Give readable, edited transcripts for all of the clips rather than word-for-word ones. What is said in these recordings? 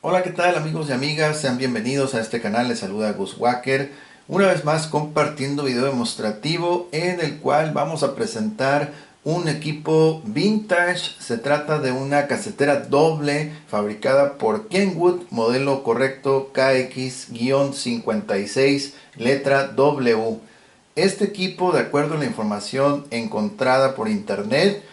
Hola, ¿qué tal amigos y amigas? Sean bienvenidos a este canal, les saluda Gus Wacker. Una vez más compartiendo video demostrativo en el cual vamos a presentar un equipo vintage. Se trata de una casetera doble fabricada por Kenwood, modelo correcto KX-56, letra W. Este equipo, de acuerdo a la información encontrada por internet,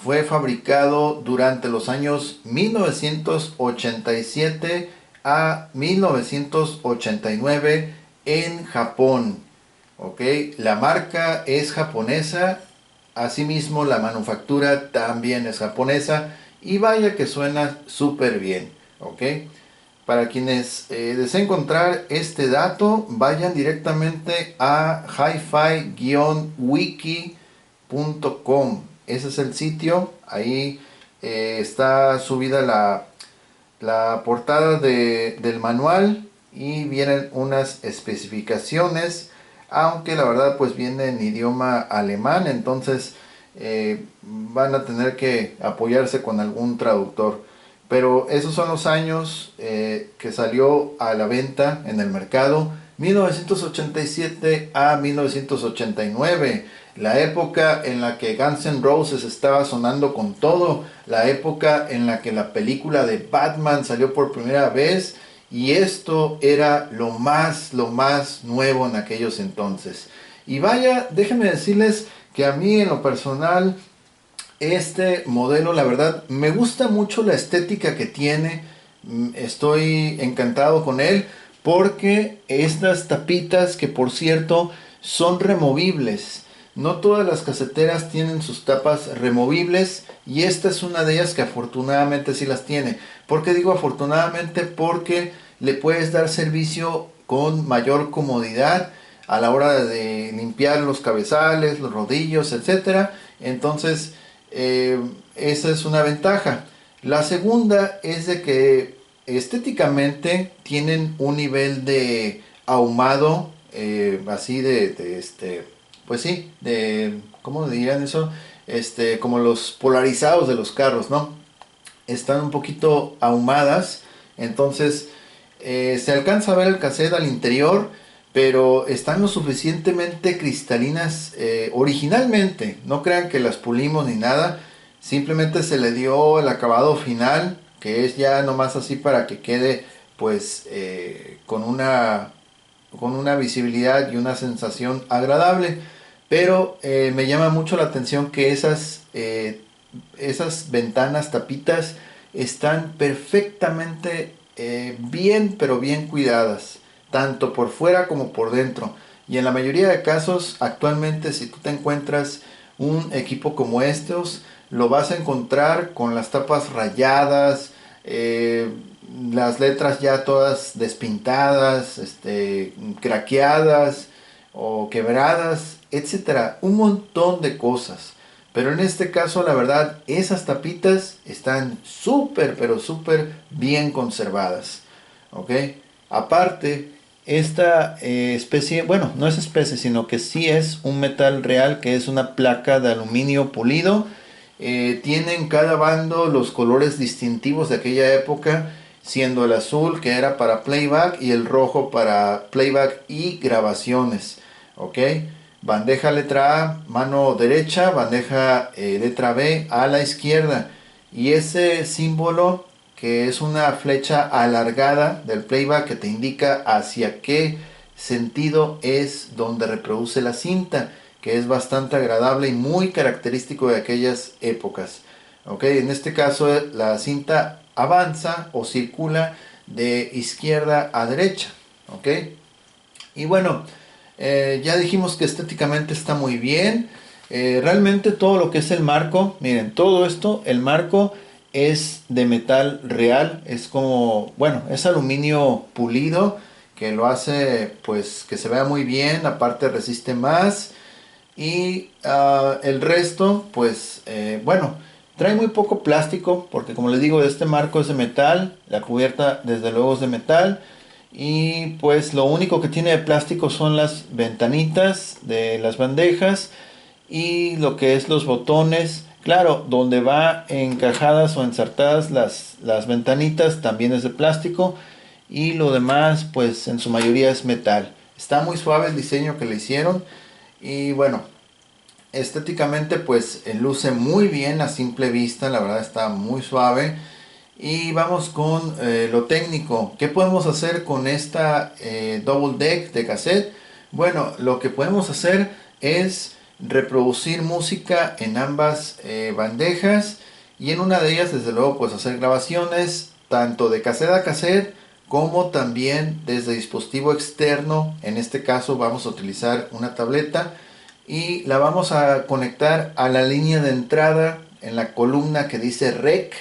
fue fabricado durante los años 1987 a 1989 en Japón. ¿Ok? La marca es japonesa, asimismo la manufactura también es japonesa y vaya que suena súper bien. ¿Ok? Para quienes deseen encontrar este dato, vayan directamente a hifi-wiki.com. Ese es el sitio. Ahí está subida la portada del manual y vienen unas especificaciones. Aunque la verdad pues viene en idioma alemán, entonces van a tener que apoyarse con algún traductor. Pero esos son los años que salió a la venta en el mercado, 1987 a 1989, la época en la que Guns N' Roses estaba sonando con todo, la época en la que la película de Batman salió por primera vez y esto era lo más nuevo en aquellos entonces. Y vaya, déjenme decirles que a mí en lo personal este modelo, la verdad, me gusta mucho la estética que tiene. Estoy encantado con él porque estas tapitas, que por cierto son removibles. No todas las caseteras tienen sus tapas removibles y esta es una de ellas que afortunadamente sí las tiene. ¿Por qué digo afortunadamente? Porque le puedes dar servicio con mayor comodidad a la hora de limpiar los cabezales, los rodillos, etcétera. Entonces, esa es una ventaja. La segunda es de que estéticamente tienen un nivel de ahumado, así pues sí, ¿cómo dirían eso? Como los polarizados de los carros, ¿no? Están un poquito ahumadas, entonces se alcanza a ver el cassette al interior, pero están lo suficientemente cristalinas originalmente. No crean que las pulimos ni nada, simplemente se le dio el acabado final, que es ya nomás así para que quede pues con una visibilidad y una sensación agradable. Pero me llama mucho la atención que esas ventanas tapitas están perfectamente bien, pero bien cuidadas, tanto por fuera como por dentro. Y en la mayoría de casos, actualmente, si tú te encuentras un equipo como estos, lo vas a encontrar con las tapas rayadas, las letras ya todas despintadas, craqueadas o quebradas, etcétera, un montón de cosas. Pero en este caso, la verdad, esas tapitas están súper, pero súper bien conservadas. ¿Ok? Aparte, esta especie, bueno, no es especie, sino que sí es un metal real, que es una placa de aluminio pulido. Tiene en cada bando los colores distintivos de aquella época, siendo el azul que era para playback y el rojo para playback y grabaciones. ¿Ok? Bandeja letra A, mano derecha, bandeja letra B a la izquierda. Y ese símbolo, que es una flecha alargada del playback que te indica hacia qué sentido es donde reproduce la cinta, que es bastante agradable y muy característico de aquellas épocas. ¿Ok? En este caso la cinta avanza o circula de izquierda a derecha. ¿Ok? Y bueno, ya dijimos que estéticamente está muy bien. Realmente todo lo que es el marco, miren, todo esto, el marco es de metal real, es como, bueno, es aluminio pulido que lo hace pues que se vea muy bien, aparte resiste más y el resto pues bueno, trae muy poco plástico porque como les digo, este marco es de metal, la cubierta desde luego es de metal. Y pues lo único que tiene de plástico son las ventanitas de las bandejas y lo que es los botones. Claro, donde va encajadas o ensartadas las ventanitas también es de plástico y lo demás pues en su mayoría es metal. Está muy suave el diseño que le hicieron y bueno, estéticamente pues luce muy bien a simple vista, la verdad está muy suave. Y vamos con lo técnico. ¿Qué podemos hacer con esta double deck de cassette? Bueno, lo que podemos hacer es reproducir música en ambas bandejas y en una de ellas desde luego pues hacer grabaciones tanto de cassette a cassette como también desde dispositivo externo. En este caso vamos a utilizar una tableta y la vamos a conectar a la línea de entrada en la columna que dice rec.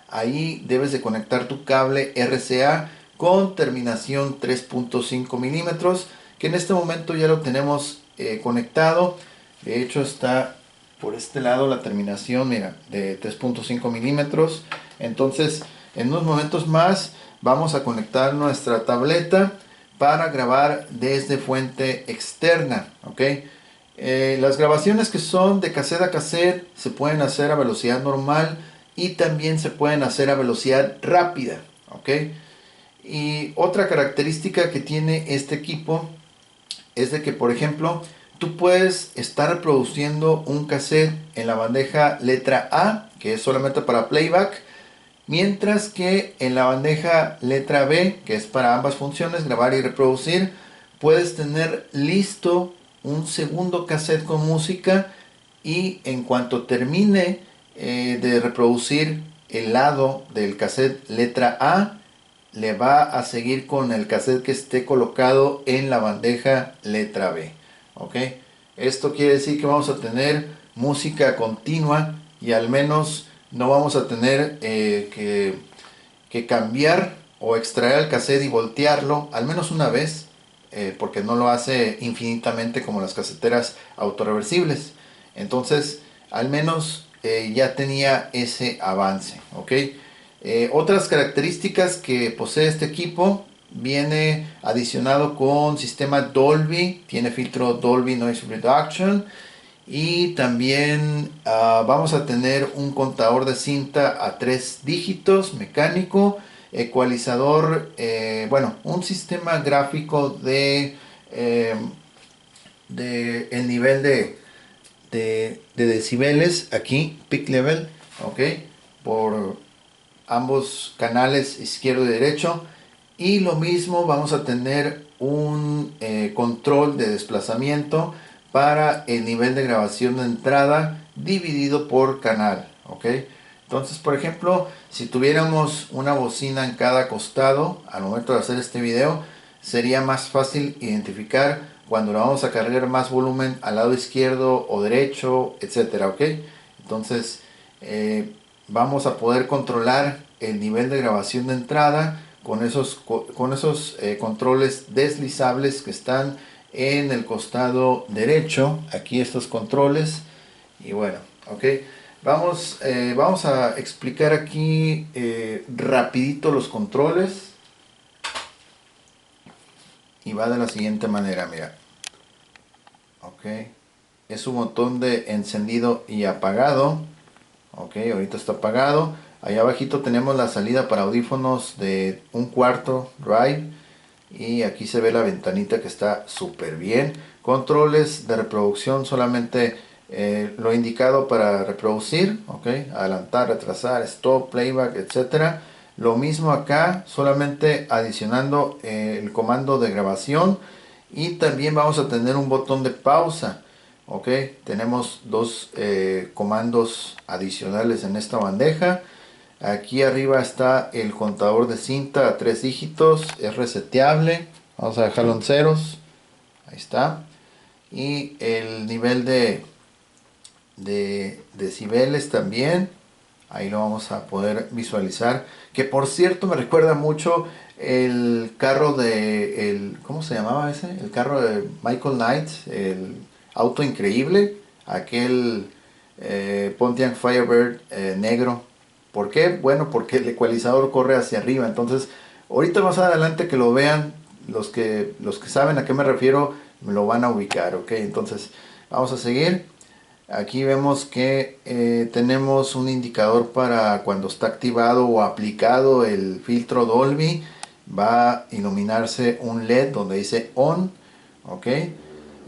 Ahí debes de conectar tu cable RCA con terminación 3.5 milímetros, que en este momento ya lo tenemos conectado. De hecho está por este lado la terminación, mira, de 3.5 milímetros. Entonces en unos momentos más vamos a conectar nuestra tableta para grabar desde fuente externa, ¿ok? Las grabaciones que son de cassette a cassette se pueden hacer a velocidad normal y también se pueden hacer a velocidad rápida, ¿ok? Y otra característica que tiene este equipo es de que, por ejemplo, tú puedes estar reproduciendo un cassette en la bandeja letra A, que es solamente para playback, mientras que en la bandeja letra B, que es para ambas funciones, grabar y reproducir, puedes tener listo un segundo cassette con música y en cuanto termine de reproducir el lado del cassette letra A, le va a seguir con el cassette que esté colocado en la bandeja letra B. ¿Ok? Esto quiere decir que vamos a tener música continua y al menos no vamos a tener que cambiar o extraer el cassette y voltearlo al menos una vez, porque no lo hace infinitamente como las caseteras autorreversibles. Entonces, al menos ya tenía ese avance, ¿ok? Otras características que posee este equipo: viene adicionado con sistema Dolby, tiene filtro Dolby Noise Reduction y también vamos a tener un contador de cinta a 3 dígitos mecánico, ecualizador, bueno, un sistema gráfico de el nivel de decibeles aquí, peak level, ok, por ambos canales izquierdo y derecho. Y lo mismo vamos a tener un control de desplazamiento para el nivel de grabación de entrada dividido por canal, ok. Entonces, por ejemplo, si tuviéramos una bocina en cada costado al momento de hacer este video, sería más fácil identificar cuando le vamos a cargar más volumen al lado izquierdo o derecho, etcétera, ok. Entonces vamos a poder controlar el nivel de grabación de entrada con esos controles deslizables que están en el costado derecho. Aquí estos controles. Y bueno, ok. Vamos a explicar aquí rapidito los controles. Y va de la siguiente manera, mira. Ok. Es un botón de encendido y apagado. Ok, ahorita está apagado. Allá abajito tenemos la salida para audífonos de 1/4 drive. Y aquí se ve la ventanita que está súper bien. Controles de reproducción, solamente lo indicado para reproducir. Ok, adelantar, retrasar, stop, playback, etcétera. Lo mismo acá, solamente adicionando el comando de grabación. Y también vamos a tener un botón de pausa. Ok, tenemos dos comandos adicionales en esta bandeja. Aquí arriba está el contador de cinta a 3 dígitos, es reseteable. Vamos a dejarlo en ceros. Ahí está. Y el nivel de decibeles también. Ahí lo vamos a poder visualizar. Que por cierto me recuerda mucho el carro ¿cómo se llamaba ese? El carro de Michael Knight, el auto increíble. Aquel Pontiac Firebird negro. ¿Por qué? Bueno, porque el ecualizador corre hacia arriba. Entonces, ahorita más adelante que lo vean, los que saben a qué me refiero, me lo van a ubicar, ¿ok? Entonces, vamos a seguir. Aquí vemos que tenemos un indicador para cuando está activado o aplicado el filtro Dolby. Va a iluminarse un LED donde dice on, ok.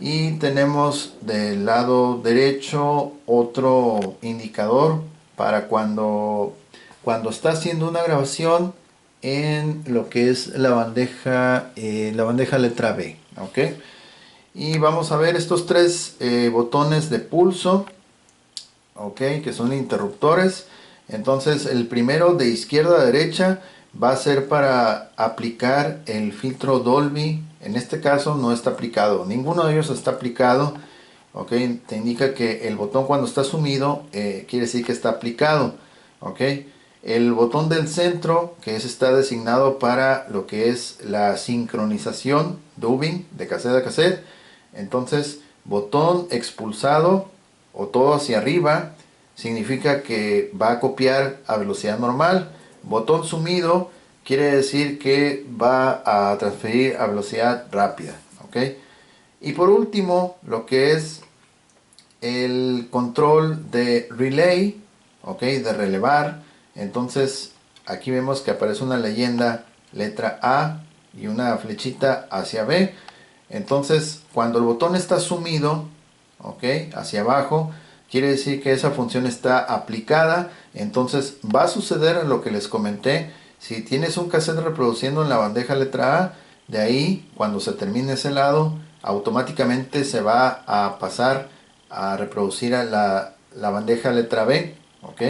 Y tenemos del lado derecho otro indicador para cuando está haciendo una grabación en lo que es la bandeja letra B, ok. Y vamos a ver estos tres botones de pulso, ok, que son interruptores. Entonces el primero de izquierda a derecha va a ser para aplicar el filtro Dolby. En este caso no está aplicado, ninguno de ellos está aplicado, ok. Te indica que el botón cuando está sumido quiere decir que está aplicado, ok. El botón del centro, que está designado para lo que es la sincronización dubbing de cassette a cassette. Entonces botón expulsado o todo hacia arriba significa que va a copiar a velocidad normal. Botón sumido quiere decir que va a transferir a velocidad rápida, ok. Y por último, lo que es el control de relay, ok, de relevar. Entonces aquí vemos que aparece una leyenda letra A y una flechita hacia B. Entonces cuando el botón está sumido, ok, hacia abajo, quiere decir que esa función está aplicada. Entonces va a suceder lo que les comenté. Si tienes un cassette reproduciendo en la bandeja letra A, de ahí cuando se termine ese lado automáticamente se va a pasar a reproducir a la bandeja letra B, ok.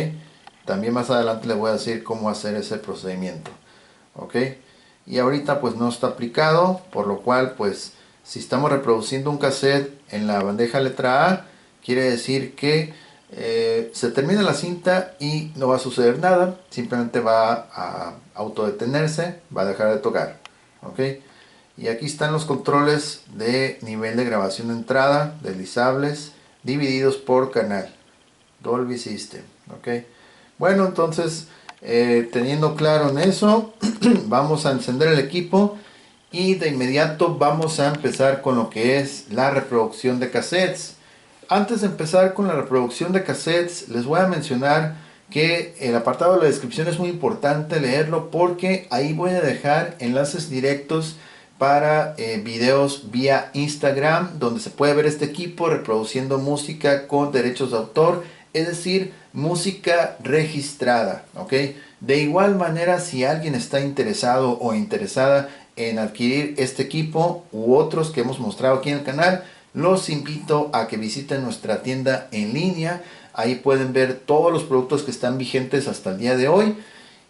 También más adelante le voy a decir cómo hacer ese procedimiento, ok. Y ahorita pues no está aplicado, por lo cual pues si estamos reproduciendo un cassette en la bandeja letra A, quiere decir que se termina la cinta y no va a suceder nada, simplemente va a autodetenerse, va a dejar de tocar, ok. Y aquí están los controles de nivel de grabación de entrada, deslizables, divididos por canal, Dolby System, ok. Bueno, entonces teniendo claro en eso, vamos a encender el equipo y de inmediato vamos a empezar con lo que es la reproducción de cassettes. Antes de empezar con la reproducción de cassettes, les voy a mencionar que el apartado de la descripción es muy importante leerlo porque ahí voy a dejar enlaces directos para videos vía Instagram donde se puede ver este equipo reproduciendo música con derechos de autor, es decir, música registrada, ¿ok? De igual manera, si alguien está interesado o interesada en adquirir este equipo u otros que hemos mostrado aquí en el canal, los invito a que visiten nuestra tienda en línea. Ahí pueden ver todos los productos que están vigentes hasta el día de hoy.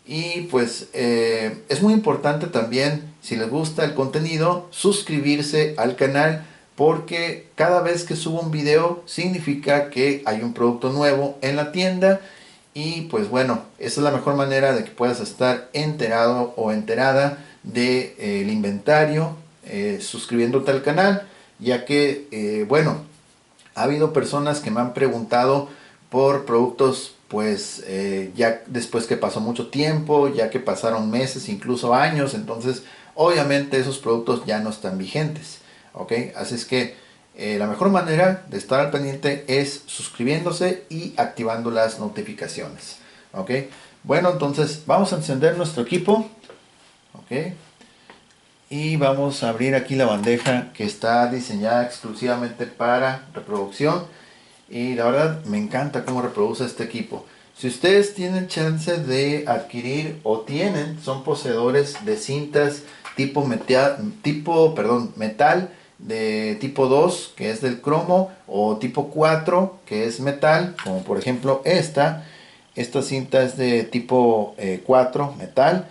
Y pues es muy importante también, si les gusta el contenido, suscribirse al canal porque cada vez que subo un video significa que hay un producto nuevo en la tienda. Y pues bueno, esa es la mejor manera de que puedas estar enterado o enterada del inventario suscribiéndote al canal, ya que bueno, ha habido personas que me han preguntado por productos pues ya después que pasó mucho tiempo, ya que pasaron meses, incluso años. Entonces obviamente esos productos ya no están vigentes, ok. Así es que la mejor manera de estar al pendiente es suscribiéndose y activando las notificaciones, ok. Bueno, entonces vamos a encender nuestro equipo, ok. Y vamos a abrir aquí la bandeja que está diseñada exclusivamente para reproducción. Y la verdad me encanta cómo reproduce este equipo. Si ustedes tienen chance de adquirir o son poseedores de cintas metal de tipo 2 que es del cromo, o tipo 4 que es metal, como por ejemplo esta cinta es de tipo 4 metal.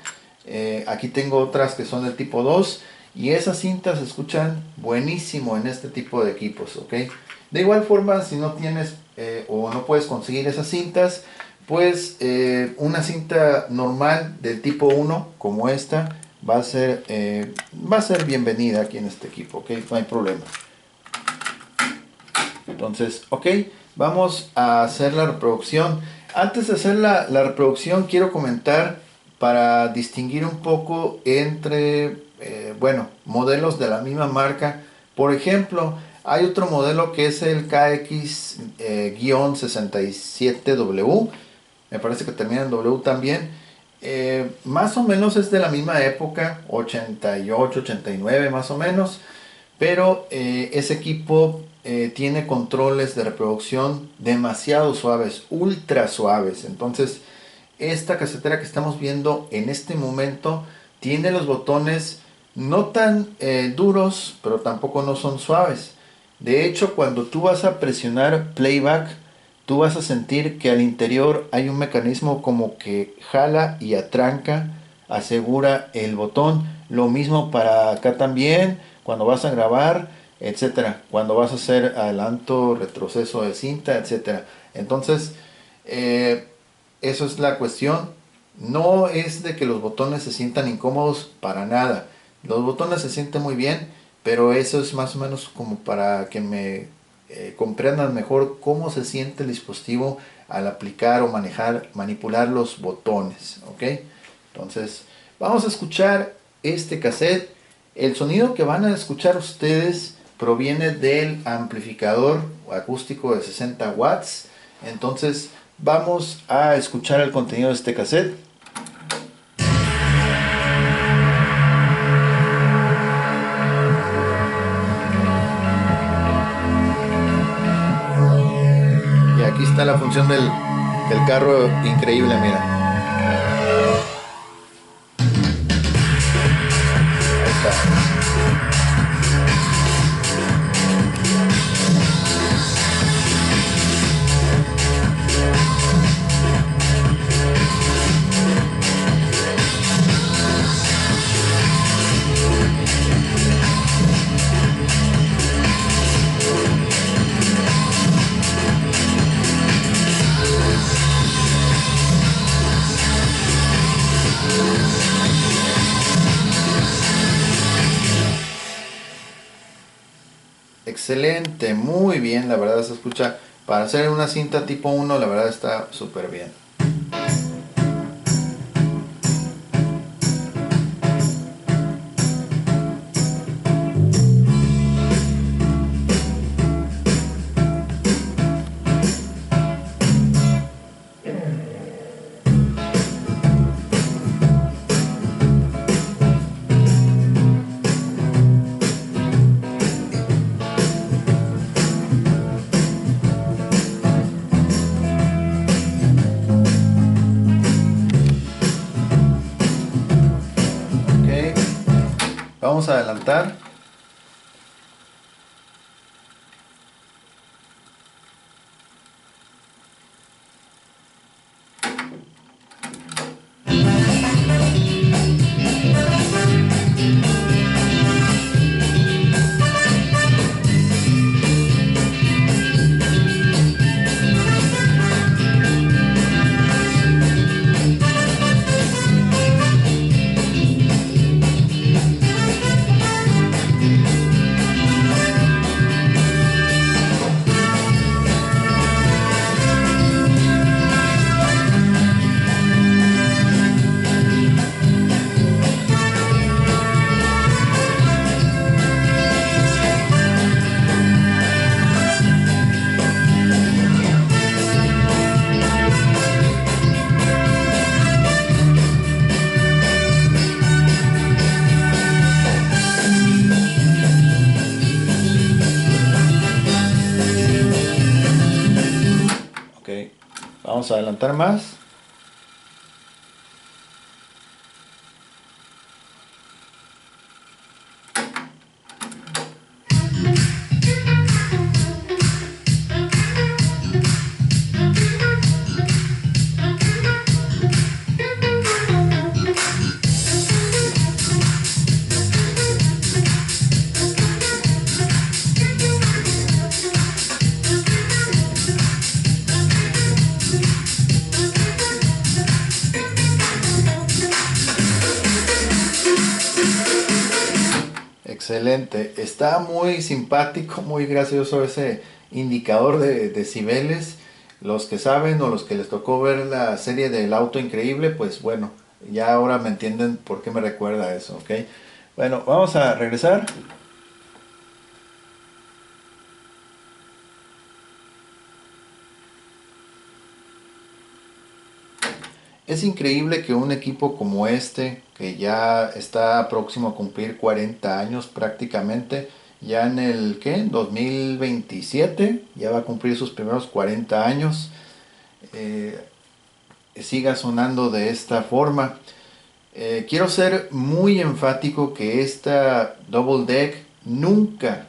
Aquí tengo otras que son del tipo 2 y esas cintas se escuchan buenísimo en este tipo de equipos, ok. De igual forma, si no tienes o no puedes conseguir esas cintas, pues una cinta normal del tipo 1 como esta va a ser bienvenida aquí en este equipo, ok, no hay problema. Entonces, ok, vamos a hacer la reproducción. Antes de hacer la reproducción, quiero comentar para distinguir un poco entre, bueno, modelos de la misma marca. Por ejemplo, Hay otro modelo que es el KX-67W, me parece que termina en W también. Más o menos es de la misma época, 88, 89 más o menos, pero ese equipo tiene controles de reproducción demasiado suaves, ultra suaves. Entonces, esta casetera que estamos viendo en este momento tiene los botones no tan duros, pero tampoco no son suaves. De hecho, cuando tú vas a presionar playback, tú vas a sentir que al interior hay un mecanismo como que jala y atranca, asegura el botón. Lo mismo para acá también, cuando vas a grabar, etcétera. Cuando vas a hacer adelanto, retroceso de cinta, etcétera. Entonces, eso es la cuestión. No es de que los botones se sientan incómodos para nada. Los botones se sienten muy bien, pero eso es más o menos como para que me comprendan mejor cómo se siente el dispositivo al aplicar o manejar, manipular los botones. ¿Ok? Entonces, vamos a escuchar este cassette. El sonido que van a escuchar ustedes proviene del amplificador acústico de 60 watts. Entonces, vamos a escuchar el contenido de este cassette. Y aquí está la función del carro increíble, mira. Ahí está. Excelente, muy bien, la verdad se escucha. Para hacer una cinta tipo 1, la verdad está súper bien. Ok, vamos a adelantar. Ok, vamos a adelantar más. Excelente, está muy simpático, muy gracioso ese indicador de decibeles. Los que saben o los que les tocó ver la serie del auto increíble, pues bueno, ya ahora me entienden por qué me recuerda eso, ¿ok? Bueno, vamos a regresar. Es increíble que un equipo como este, que ya está próximo a cumplir 40 años prácticamente, ya en el ¿qué? 2027, ya va a cumplir sus primeros 40 años, eh, siga sonando de esta forma. Quiero ser muy enfático que esta Double Deck nunca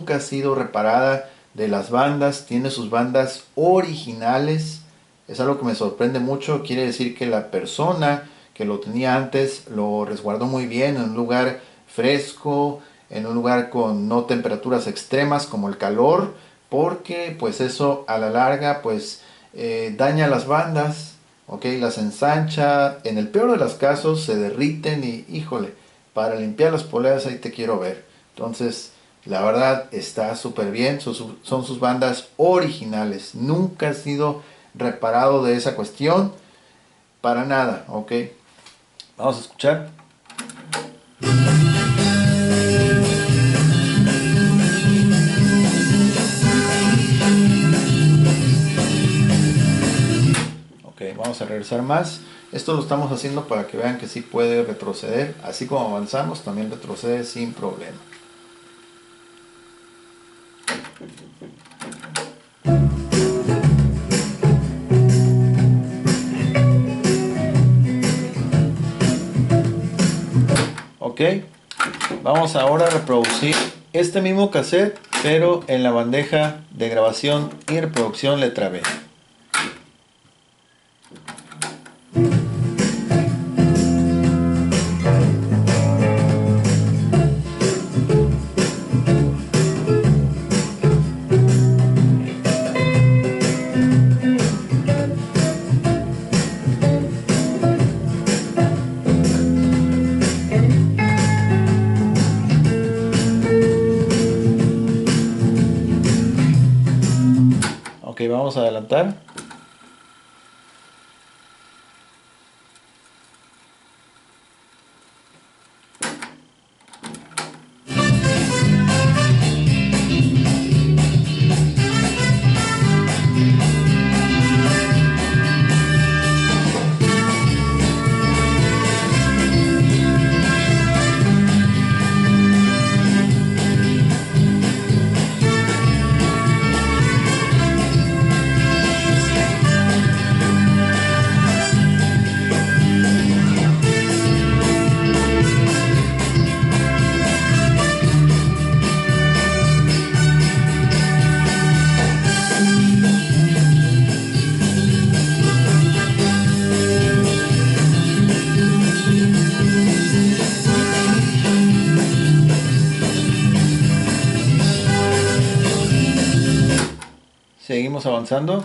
ha sido reparada de las bandas. Tiene sus bandas originales. Es algo que me sorprende mucho. Quiere decir que la persona que lo tenía antes lo resguardó muy bien en un lugar fresco, en un lugar con no temperaturas extremas como el calor, porque pues eso a la larga pues daña las bandas, ok, las ensancha, en el peor de los casos se derriten y híjole, para limpiar las poleas ahí te quiero ver. Entonces, la verdad está súper bien, son sus bandas originales, nunca ha sido reparado de esa cuestión, para nada, ok. Vamos a escuchar. Ok, vamos a regresar más. Esto lo estamos haciendo para que vean que sí puede retroceder, así como avanzamos, también retrocede sin problema. Ok, vamos ahora a reproducir este mismo cassette, pero en la bandeja de grabación y reproducción letra B. Ok, vamos a adelantar. Seguimos avanzando.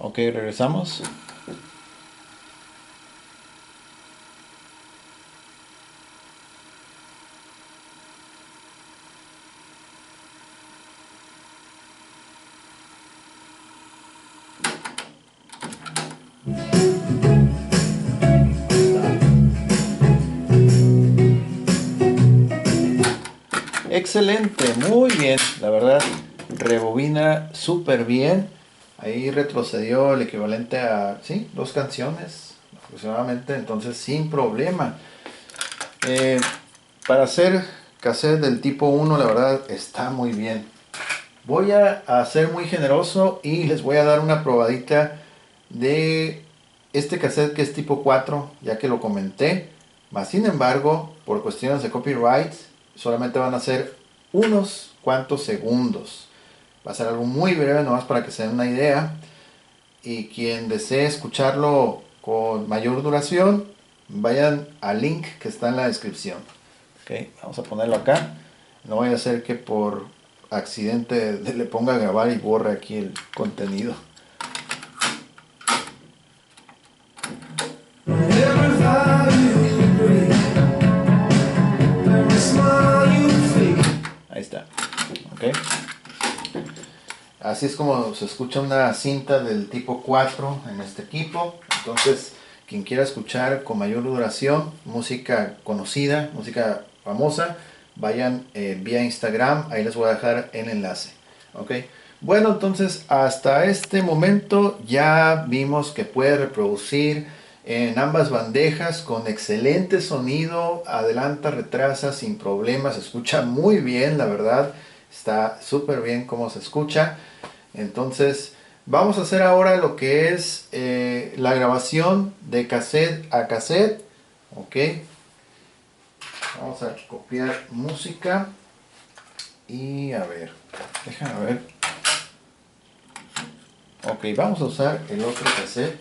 Ok, regresamos. Excelente, muy bien, la verdad, rebobina súper bien. Ahí retrocedió el equivalente a, sí, 2 canciones aproximadamente, entonces sin problema. Eh, para hacer cassette del tipo 1, la verdad está muy bien. Voy a ser muy generoso y les voy a dar una probadita de este cassette que es tipo 4, ya que lo comenté. Más sin embargo, por cuestiones de copyright, solamente van a ser unos cuantos segundos. Va a ser algo muy breve, nomás para que se den una idea. Y quien desee escucharlo con mayor duración, vayan al link que está en la descripción. Ok, vamos a ponerlo acá. No voy a hacer que por accidente le ponga a grabar y borre aquí el contenido. Ahí está. Ok. Así es como se escucha una cinta del tipo 4 en este equipo. Entonces, quien quiera escuchar con mayor duración música conocida, música famosa, vayan vía Instagram. Ahí les voy a dejar el enlace. Ok. Bueno, entonces hasta este momento ya vimos que puede reproducir en ambas bandejas con excelente sonido, adelanta, retrasa sin problemas, se escucha muy bien, la verdad, está súper bien como se escucha. Entonces vamos a hacer ahora lo que es la grabación de cassette a cassette. Ok, vamos a copiar música y a ver, déjame ver. Ok, vamos a usar el otro cassette.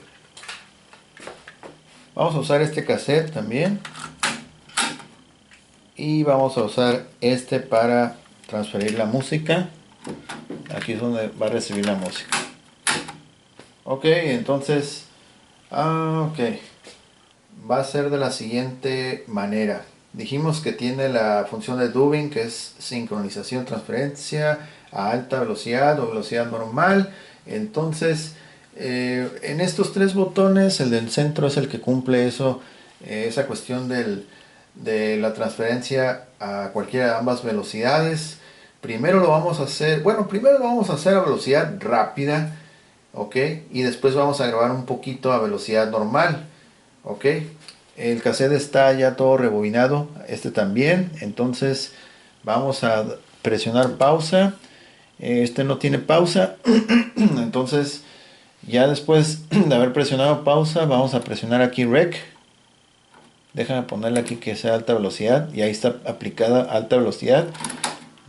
Vamos a usar este cassette también. Y vamos a usar este para transferir la música. Aquí es donde va a recibir la música. Ok, entonces... ok. Va a ser de la siguiente manera. Dijimos que tiene la función de dubbing, que es sincronización, transferencia a alta velocidad o velocidad normal. Entonces, en estos tres botones, el del centro es el que cumple eso, esa cuestión de la transferencia a cualquiera de ambas velocidades. Primero lo vamos a hacer, bueno, primero lo vamos a hacer a velocidad rápida, ok, y después vamos a grabar un poquito a velocidad normal. Ok, el cassette está ya todo rebobinado, este también. Entonces vamos a presionar pausa. Este no tiene pausa. Entonces ya después de haber presionado pausa, vamos a presionar aquí rec. Déjame ponerle aquí que sea alta velocidad, y ahí está aplicada alta velocidad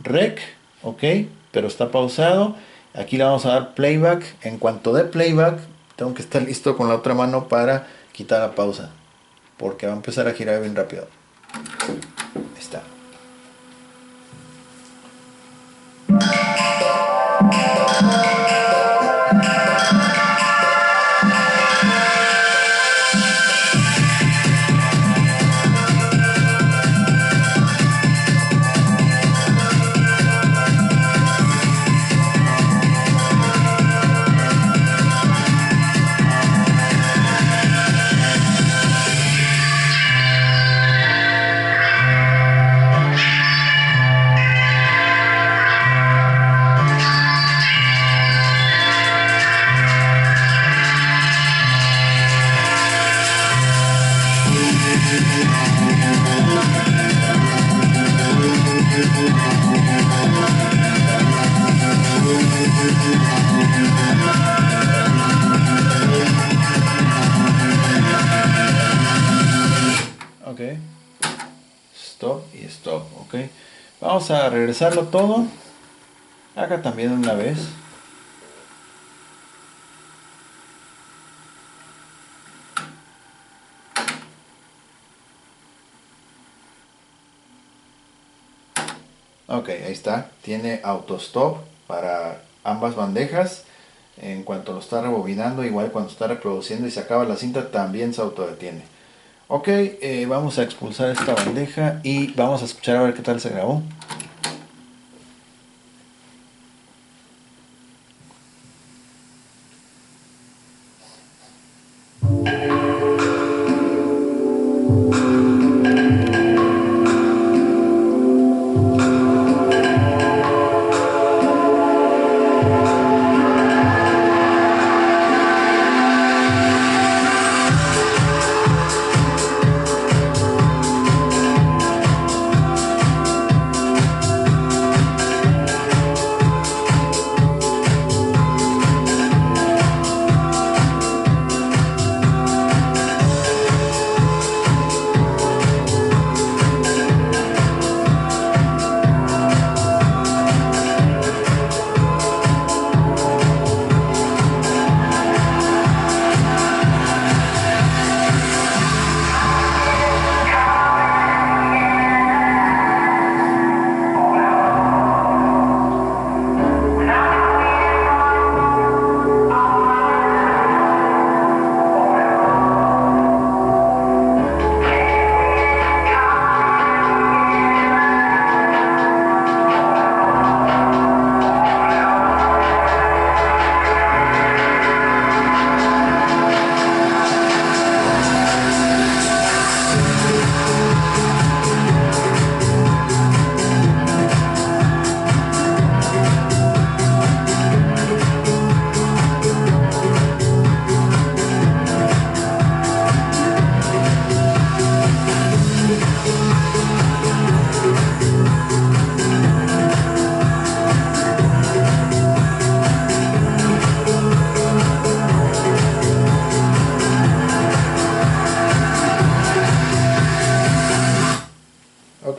rec. Ok, pero está pausado. Aquí le vamos a dar playback. En cuanto dé playback, tengo que estar listo con la otra mano para quitar la pausa, porque va a empezar a girar bien rápido. Ahí está. Ok, stop y stop. Ok, vamos a regresarlo todo acá también una vez. Ok, ahí está, tiene auto stop para ambas bandejas. En cuanto lo está rebobinando, igual cuando está reproduciendo y se acaba la cinta, también se autodetiene. Ok, vamos a expulsar esta bandeja y vamos a escuchar a ver qué tal se grabó.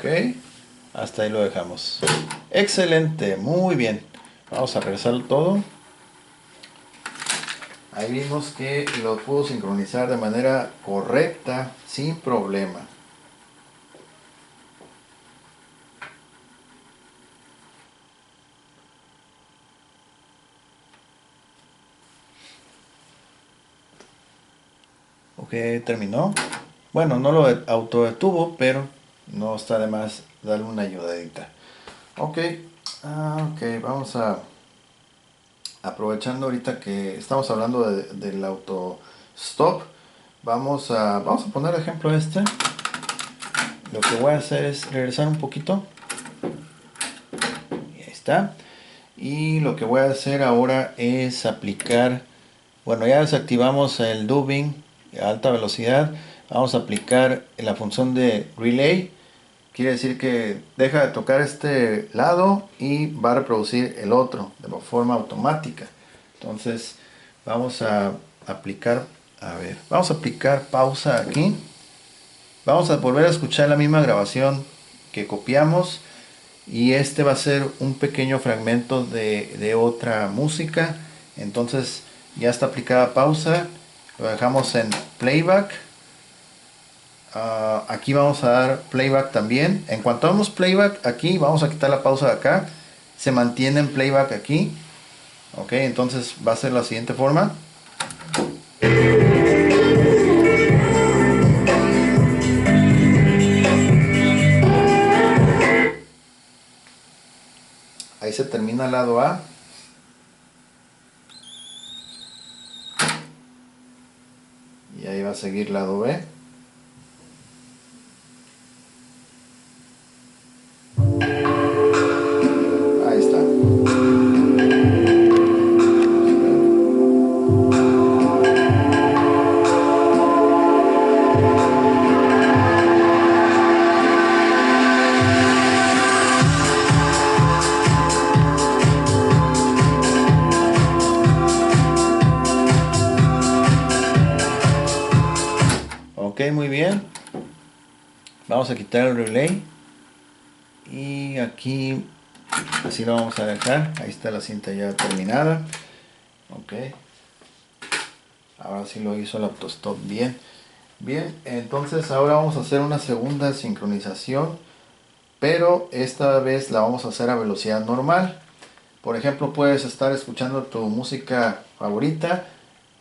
Ok, hasta ahí lo dejamos. Excelente, muy bien. Vamos a regresar todo. Ahí vimos que lo pudo sincronizar de manera correcta, sin problema. Ok, terminó. Bueno, no lo autodetuvo, pero no está de más darle una ayudadita. Ok, ok, vamos a... Aprovechando ahorita que estamos hablando del auto stop, vamos a poner ejemplo este. Lo que voy a hacer es regresar un poquito. Y ahí está. Y lo que voy a hacer ahora es aplicar, bueno, ya desactivamos el dubbing a alta velocidad. Vamos a aplicar la función de relay. Quiere decir que deja de tocar este lado y va a reproducir el otro de forma automática. Entonces vamos a aplicar, vamos a aplicar pausa aquí. Vamos a volver a escuchar la misma grabación que copiamos y este va a ser un pequeño fragmento de otra música. Entonces ya está aplicada pausa, lo dejamos en playback. Aquí vamos a dar playback también. En cuanto damos playback aquí, vamos a quitar la pausa de acá. Se mantiene en playback aquí. Ok, entonces va a ser la siguiente forma. Ahí se termina el lado A. Y ahí va a seguir el lado B. Ahí está. Ok, muy bien. Vamos a quitar el relay. Y aquí así lo vamos a dejar. Ahí está la cinta ya terminada. Ok. Ahora sí lo hizo el autostop bien. Bien, entonces ahora vamos a hacer una segunda sincronización, pero esta vez la vamos a hacer a velocidad normal. Por ejemplo, puedes estar escuchando tu música favorita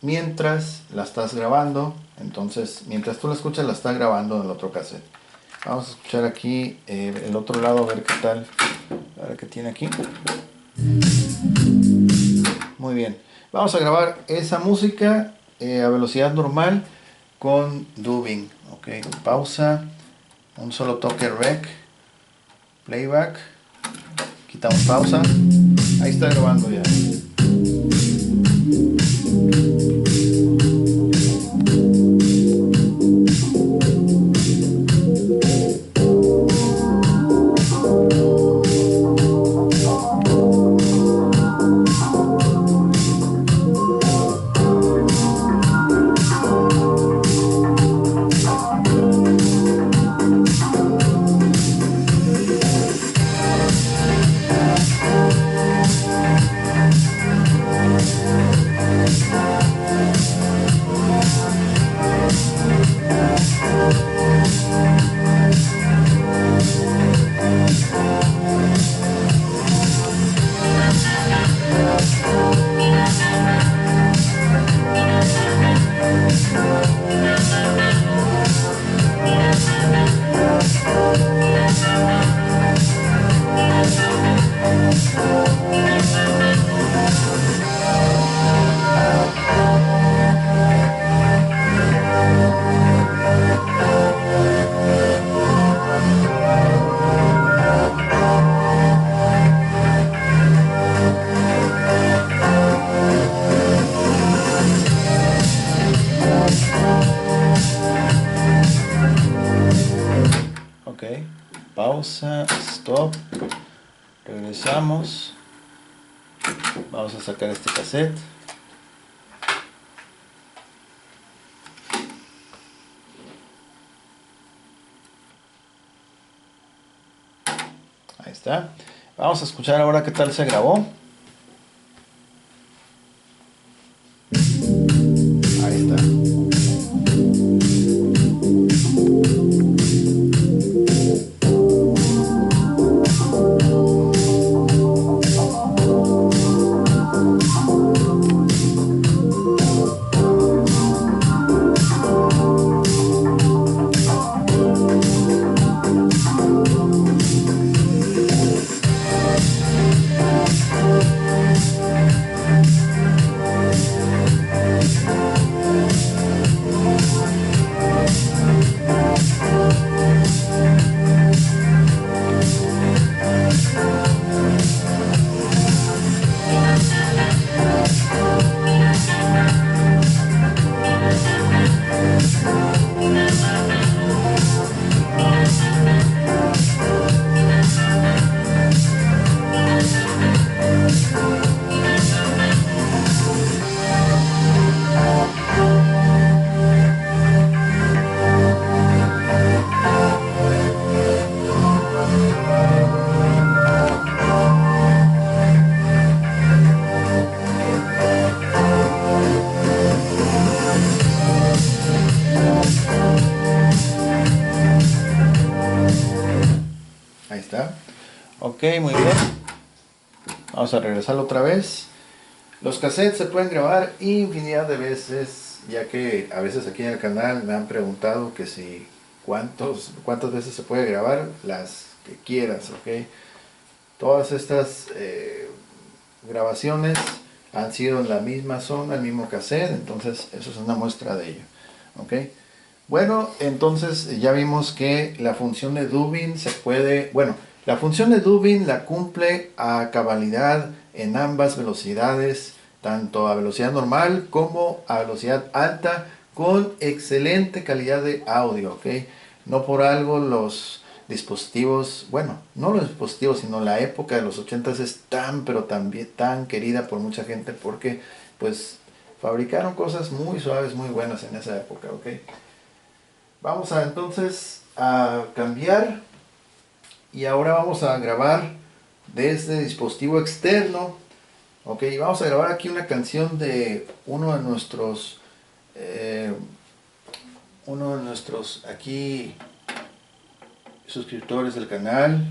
mientras la estás grabando. Entonces, mientras tú la escuchas, la está grabando en el otro cassette. Vamos a escuchar aquí el otro lado, a ver qué tal, a ver qué tiene aquí. Muy bien, vamos a grabar esa música a velocidad normal con dubbing. Ok, pausa, un solo toque rec, playback, quitamos pausa, ahí está grabando ya. Ok, pausa, stop, regresamos, vamos a sacar este cassette. está. Vamos a escuchar ahora qué tal se grabó. Ahí está. Ahí está. Ok, muy bien. Vamos a regresarlo otra vez. Los cassettes se pueden grabar infinidad de veces, ya que a veces aquí en el canal me han preguntado que si cuántas veces se puede grabar, las que quieras, ok. Todas estas grabaciones han sido en la misma zona, el mismo cassette, entonces eso es una muestra de ello, ok. Bueno, entonces ya vimos que la función de dubbing se puede, bueno, la función de dubbing la cumple a cabalidad en ambas velocidades, tanto a velocidad normal como a velocidad alta, con excelente calidad de audio, ¿ok? No por algo los dispositivos, bueno, no los dispositivos, sino la época de los 80s es tan, pero también tan querida por mucha gente porque, pues, fabricaron cosas muy suaves, muy buenas en esa época, ¿ok? Vamos a entonces a cambiar y ahora vamos a grabar desde dispositivo externo. Ok, vamos a grabar aquí una canción de uno de nuestros aquí suscriptores del canal.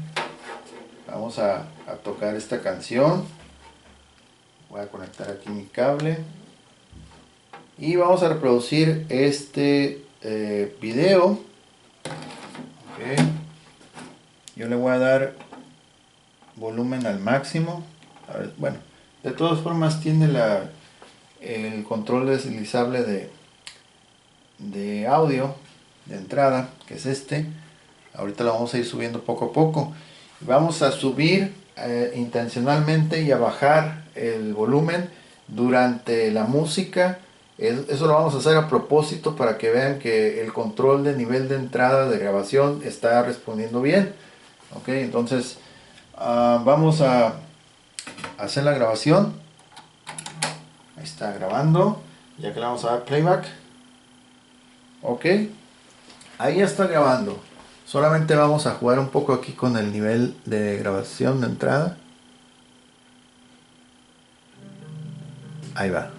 Vamos a tocar esta canción. Voy a conectar aquí mi cable y vamos a reproducir este video. Okay. Yo le voy a dar volumen al máximo. A ver, bueno, de todas formas tiene el control deslizable de audio de entrada, que es este. Ahorita lo vamos a ir subiendo poco a poco. Vamos a subir intencionalmente y a bajar el volumen durante la música. Eso lo vamos a hacer a propósito para que vean que el control de nivel de entrada de grabación está respondiendo bien. Ok, entonces vamos a hacer la grabación. Ahí está grabando, ya que le vamos a dar playback. Ok, ahí ya está grabando. Solamente vamos a jugar un poco aquí con el nivel de grabación de entrada. Ahí va.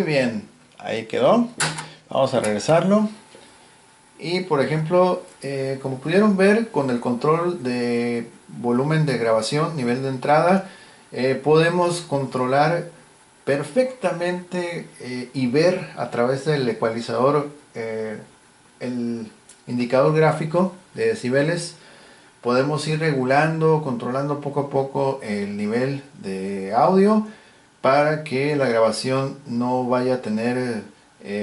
muy bien, ahí quedó. Vamos a regresarlo. Y por ejemplo, como pudieron ver, con el control de volumen de grabación, nivel de entrada, podemos controlar perfectamente y ver a través del ecualizador el indicador gráfico de decibeles. Podemos ir regulando, controlando poco a poco el nivel de audio para que la grabación no vaya a tener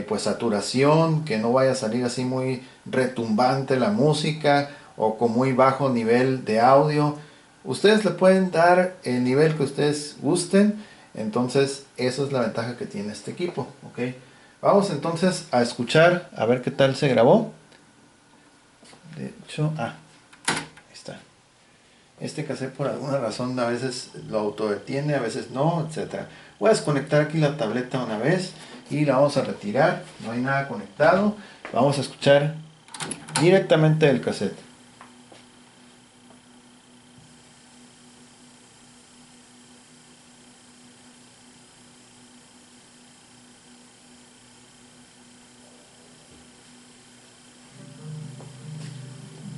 pues saturación, que no vaya a salir así muy retumbante la música o con muy bajo nivel de audio. Ustedes le pueden dar el nivel que ustedes gusten, entonces eso es la ventaja que tiene este equipo, ¿ok? Vamos entonces a escuchar a ver qué tal se grabó. De hecho, ahí está. Este cassette por alguna razón a veces lo autodetiene, a veces no, etcétera. Voy a desconectar aquí la tableta una vez y la vamos a retirar. No hay nada conectado. Vamos a escuchar directamente del cassette.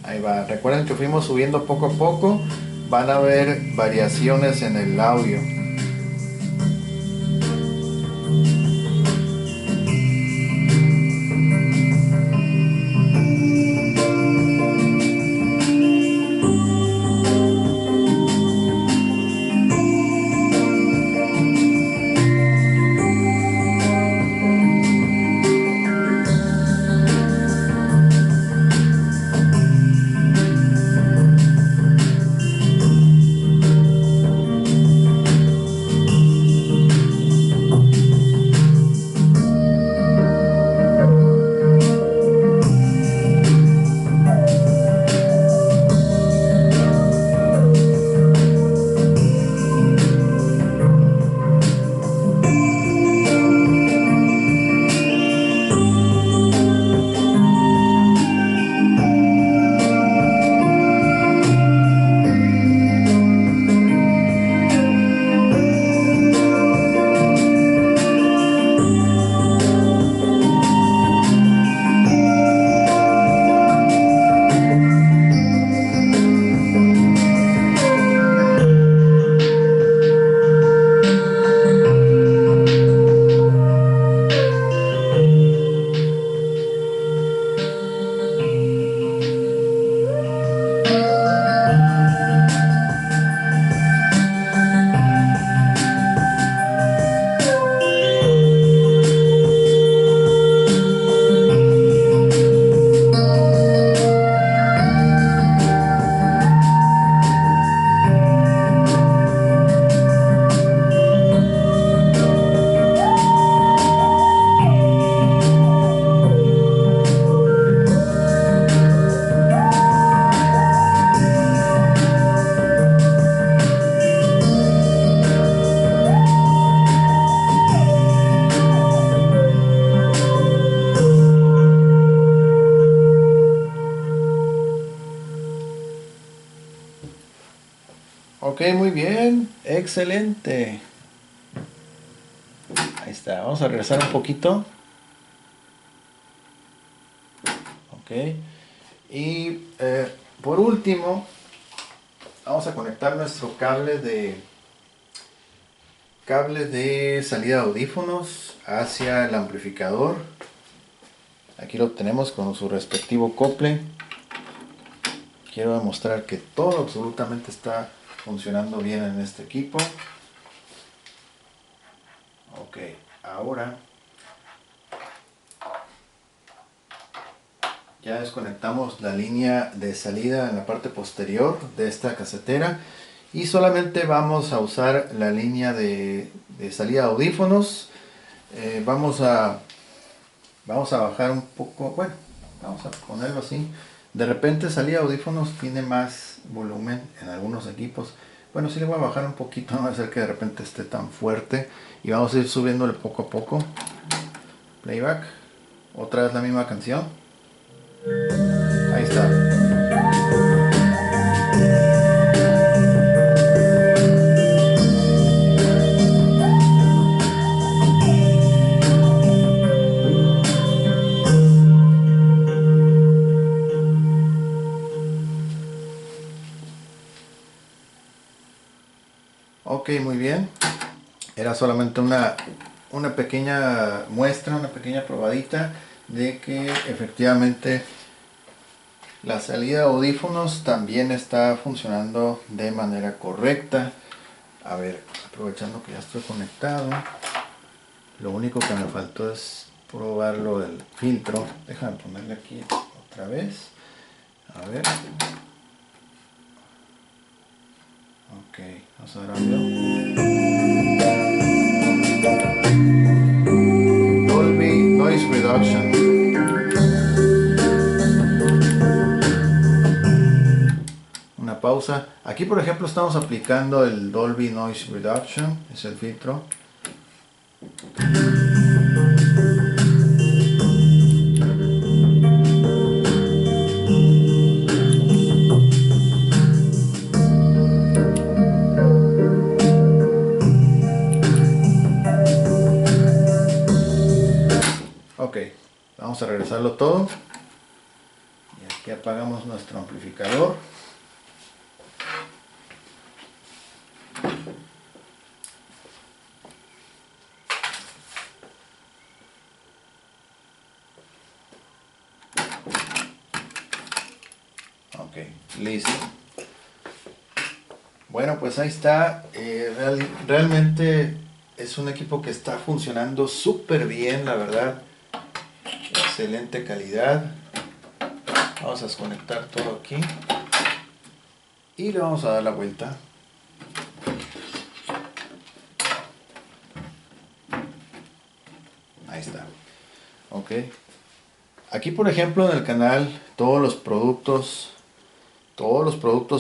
Ahí va. Recuerden que fuimos subiendo poco a poco. Van a haber variaciones en el audio. Ok, muy bien, excelente. Ahí está, vamos a regresar un poquito. Ok, y por último, vamos a conectar nuestro cable de salida de audífonos hacia el amplificador. Aquí lo tenemos con su respectivo acople. Quiero demostrar que todo absolutamente está funcionando bien en este equipo. Ok, ahora ya desconectamos la línea de salida en la parte posterior de esta casetera y solamente vamos a usar la línea de salida de audífonos. Vamos a bajar un poco, bueno, vamos a ponerlo así. De repente salida de audífonos tiene más volumen en algunos equipos. Bueno, sí le voy a bajar un poquito, no va a ser que de repente esté tan fuerte. Y vamos a ir subiéndole poco a poco. Playback. Otra vez la misma canción. Ahí está. Ok, muy bien. Era solamente una pequeña muestra, una pequeña probadita de que efectivamente la salida de audífonos también está funcionando de manera correcta. A ver, aprovechando que ya estoy conectado, lo único que me faltó es probar lo del filtro. Déjame ponerle aquí otra vez. A ver. Ok, vamos a ver audio. Dolby Noise Reduction. Una pausa. Aquí por ejemplo estamos aplicando el Dolby Noise Reduction, es el filtro. Ok, vamos a regresarlo todo. Y aquí apagamos nuestro amplificador. Ok, listo. Bueno, pues ahí está. Realmente es un equipo que está funcionando súper bien, la verdad. Excelente calidad. Vamos a desconectar todo aquí. Y le vamos a dar la vuelta. Ahí está. Ok. Aquí por ejemplo en el canal todos los productos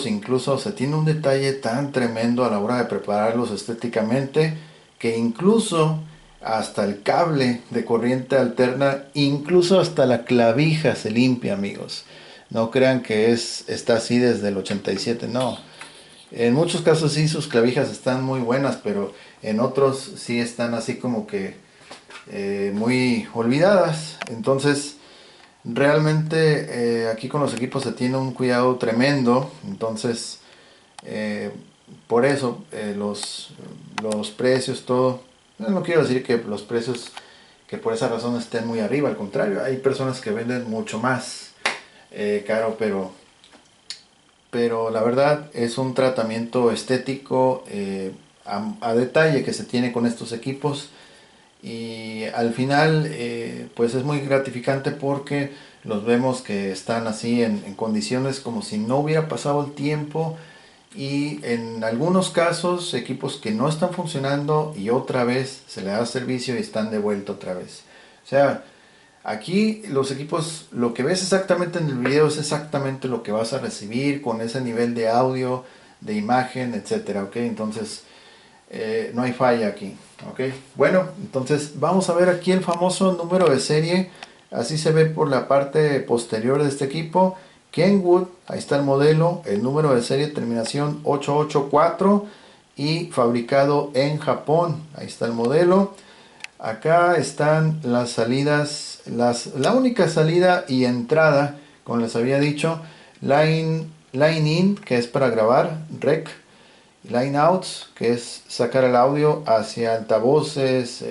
incluso se tiene un detalle tan tremendo a la hora de prepararlos estéticamente que incluso hasta el cable de corriente alterna, incluso hasta la clavija se limpia, amigos. No crean que está así desde el 87, no. En muchos casos sí sus clavijas están muy buenas, pero en otros sí están así como que muy olvidadas. Entonces realmente aquí con los equipos se tiene un cuidado tremendo. Entonces eh, por eso los precios, todo, no quiero decir que los precios que por esa razón estén muy arriba, al contrario, hay personas que venden mucho más caro, pero la verdad es un tratamiento estético a detalle que se tiene con estos equipos. Y al final pues es muy gratificante porque los vemos que están así en condiciones como si no hubiera pasado el tiempo, y en algunos casos equipos que no están funcionando y otra vez se le da servicio y están de vuelta otra vez. O sea, aquí los equipos, lo que ves exactamente en el video es exactamente lo que vas a recibir con ese nivel de audio, de imagen, etcétera. ¿Ok? Entonces no hay falla aquí. ¿Ok? Bueno, entonces vamos a ver aquí el famoso número de serie. Así se ve por la parte posterior de este equipo. Kenwood, ahí está el modelo, el número de serie terminación 884 y fabricado en Japón. Ahí está el modelo. Acá están las salidas, la única salida y entrada, como les había dicho, line in, que es para grabar, rec, line outs, que es sacar el audio hacia altavoces,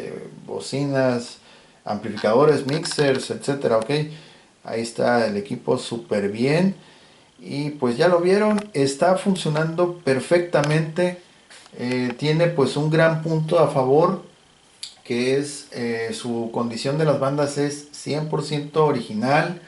bocinas, amplificadores, mixers, etcétera. Ok, ahí está el equipo súper bien. Y pues ya lo vieron, está funcionando perfectamente. Tiene pues un gran punto a favor, que es su condición de las bandas es 100% original.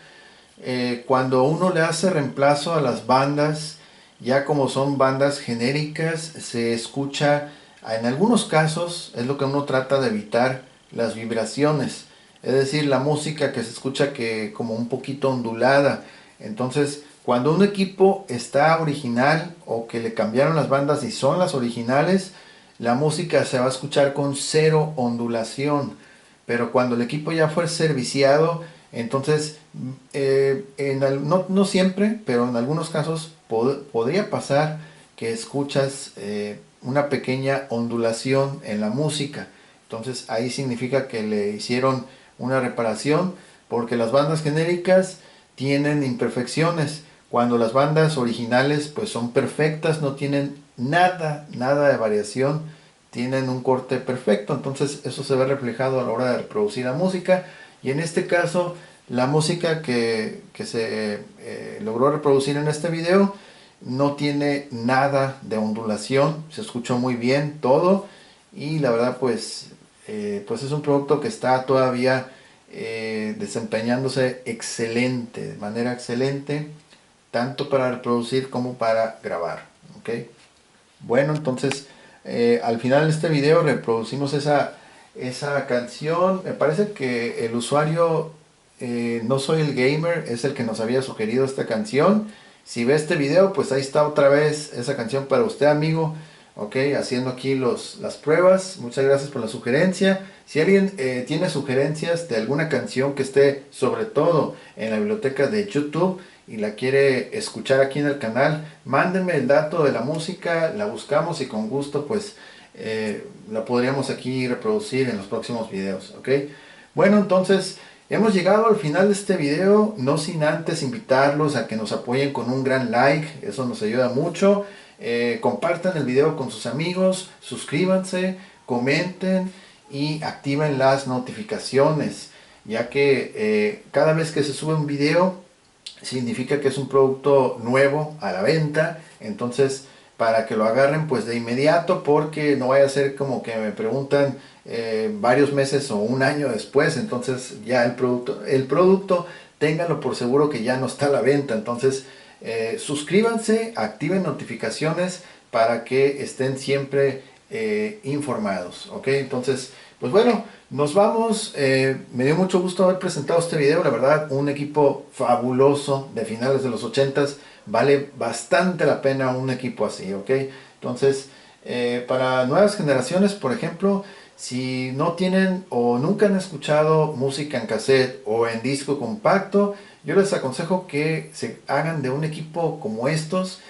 Cuando uno le hace reemplazo a las bandas, ya como son bandas genéricas, se escucha, en algunos casos, es lo que uno trata de evitar, las vibraciones. Es decir, la música que se escucha que como un poquito ondulada. Entonces, cuando un equipo está original o que le cambiaron las bandas y son las originales, la música se va a escuchar con cero ondulación. Pero cuando el equipo ya fue serviciado, entonces no siempre, pero en algunos casos podría pasar que escuchas una pequeña ondulación en la música. Entonces ahí significa que le hicieron una reparación, porque las bandas genéricas tienen imperfecciones, cuando las bandas originales pues son perfectas, no tienen nada de variación, tienen un corte perfecto. Entonces eso se ve reflejado a la hora de reproducir la música, y en este caso la música que se logró reproducir en este video no tiene nada de ondulación, se escuchó muy bien todo, y la verdad pues es un producto que está todavía desempeñándose excelente, de manera excelente, tanto para reproducir como para grabar. ¿Ok? Bueno, entonces al final de este video reproducimos esa canción. Me parece que el usuario No Soy el Gamer es el que nos había sugerido esta canción. Si ve este video, pues ahí está otra vez esa canción para usted, amigo. Ok, haciendo aquí las pruebas. Muchas gracias por la sugerencia. Si alguien tiene sugerencias de alguna canción que esté sobre todo en la biblioteca de YouTube y la quiere escuchar aquí en el canal, mándenme el dato de la música, la buscamos y con gusto pues la podríamos aquí reproducir en los próximos videos. Ok, bueno, entonces hemos llegado al final de este video, no sin antes invitarlos a que nos apoyen con un gran like, eso nos ayuda mucho. Compartan el video con sus amigos, suscríbanse, comenten y activen las notificaciones, ya que cada vez que se sube un video significa que es un producto nuevo a la venta. Entonces, para que lo agarren pues de inmediato, porque no vaya a ser como que me preguntan varios meses o un año después, entonces ya el producto ténganlo por seguro que ya no está a la venta. Entonces suscríbanse, activen notificaciones para que estén siempre informados. Ok, entonces pues bueno, nos vamos. Me dio mucho gusto haber presentado este video. La verdad, un equipo fabuloso de finales de los 80s. Vale bastante la pena un equipo así, ¿ok? Entonces, para nuevas generaciones, por ejemplo, si no tienen o nunca han escuchado música en cassette o en disco compacto, yo les aconsejo que se hagan de un equipo como estos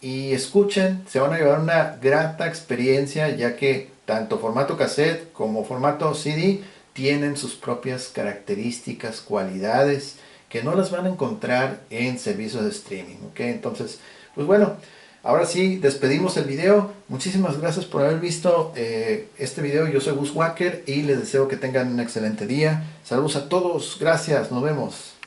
y escuchen. Se van a llevar una grata experiencia, ya que tanto formato cassette como formato CD tienen sus propias características, cualidades que no las van a encontrar en servicios de streaming. ¿Ok? Entonces, pues bueno, ahora sí, despedimos el video. Muchísimas gracias por haber visto este video. Yo soy Gus Walker y les deseo que tengan un excelente día. Saludos a todos. Gracias. Nos vemos.